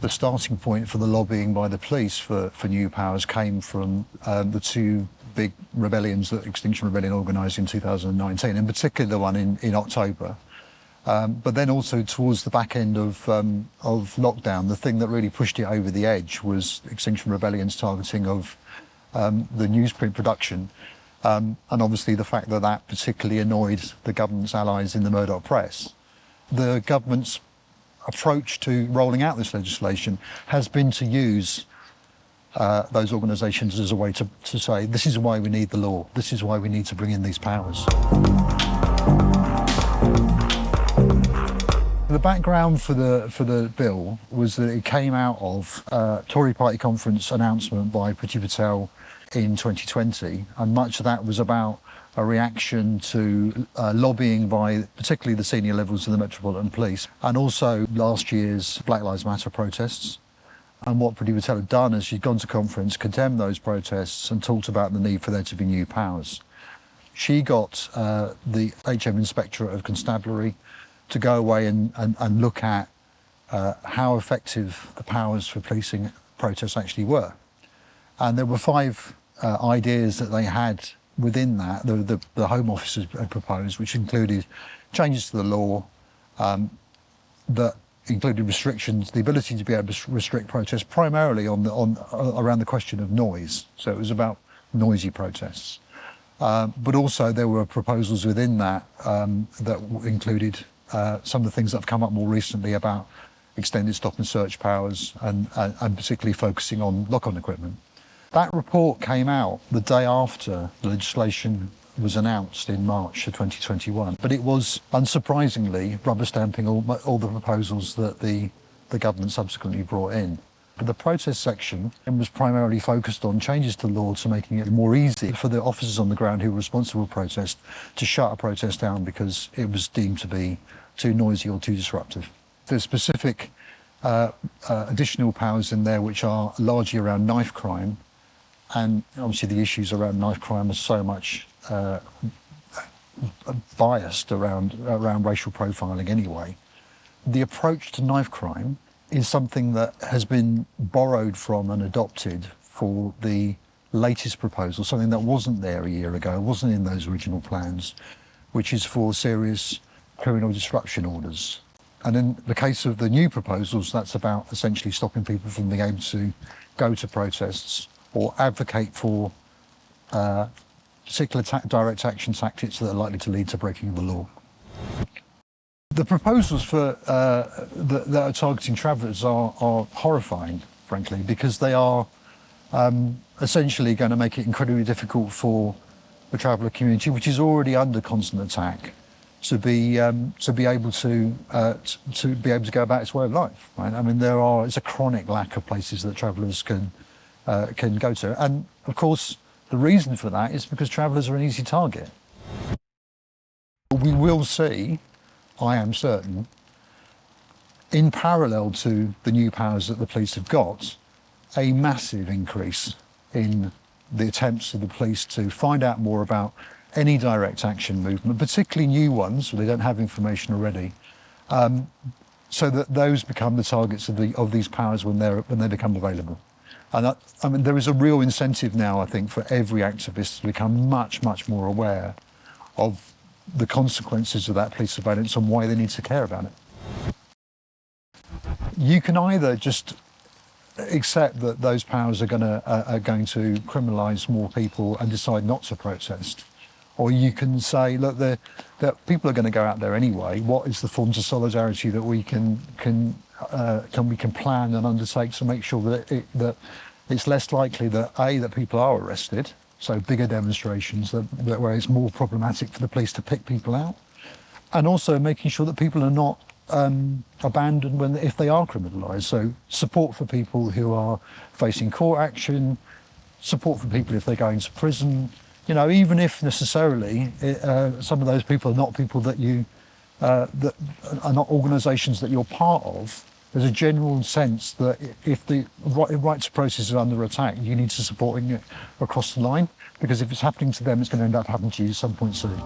The starting point for the lobbying by the police for new powers came from the two big rebellions that Extinction Rebellion organised in 2019, in particular the one in October. But then also towards the back end of lockdown, the thing that really pushed it over the edge was Extinction Rebellion's targeting of the newsprint production. And obviously the fact that that particularly annoyed the government's allies in the Murdoch press. The government's approach to rolling out this legislation has been to use those organisations as a way to say, this is why we need the law, this is why we need to bring in these powers. The background for the bill was that it came out of a Tory party conference announcement by Priti Patel in 2020, and much of that was about a reaction to lobbying by particularly the senior levels of the Metropolitan Police, and also last year's Black Lives Matter protests. And what Priti Patel had done is she'd gone to conference, condemned those protests and talked about the need for there to be new powers. She got the HM Inspectorate of Constabulary to go away and look at how effective the powers for policing protests actually were. And there were 5 ideas that they had within that, the Home Office had proposed, which included changes to the law, that included restrictions, the ability to be able to restrict protests primarily around the question of noise. So it was about noisy protests. But also there were proposals within that that included some of the things that have come up more recently about extended stop and search powers and particularly focusing on lock-on equipment. That report came out the day after the legislation was announced in March of 2021, but it was unsurprisingly rubber stamping all the proposals that the government subsequently brought in. But the protest section was primarily focused on changes to law to making it more easy for the officers on the ground who were responsible for protest to shut a protest down because it was deemed to be too noisy or too disruptive. There's specific additional powers in there which are largely around knife crime, and obviously the issues around knife crime are so much biased around racial profiling anyway. The approach to knife crime is something that has been borrowed from and adopted for the latest proposal, something that wasn't there a year ago, wasn't in those original plans, which is for serious criminal disruption orders. And in the case of the new proposals, that's about essentially stopping people from being able to go to protests or advocate for particular direct action tactics that are likely to lead to breaking the law. The proposals for that are targeting travellers are horrifying, frankly, because they are essentially going to make it incredibly difficult for the traveller community, which is already under constant attack, to be able to go about its way of life. Right? I mean, it's a chronic lack of places that travellers can go to, and of course the reason for that is because travellers are an easy target. We will see, I am certain, in parallel to the new powers that the police have got, a massive increase in the attempts of the police to find out more about any direct action movement, particularly new ones where they don't have information already, so that those become the targets of these powers when they become available. And I mean, there is a real incentive now, I think, for every activist to become much, much more aware of the consequences of that police surveillance and why they need to care about it. You can either just accept that those powers are going to criminalise more people and decide not to protest, or you can say, look, that people are going to go out there anyway. What is the forms of solidarity that we can plan and undertake to make sure that it's less likely that people are arrested, so bigger demonstrations where it's more problematic for the police to pick people out, and also making sure that people are not abandoned if they are criminalised. So support for people who are facing court action, support for people if they're going to prison. You know, even if necessarily some of those people are not people that that are not organisations that you're part of, there's a general sense that if the right to protest is under attack, you need to support it across the line, because if it's happening to them, it's going to end up happening to you at some point soon.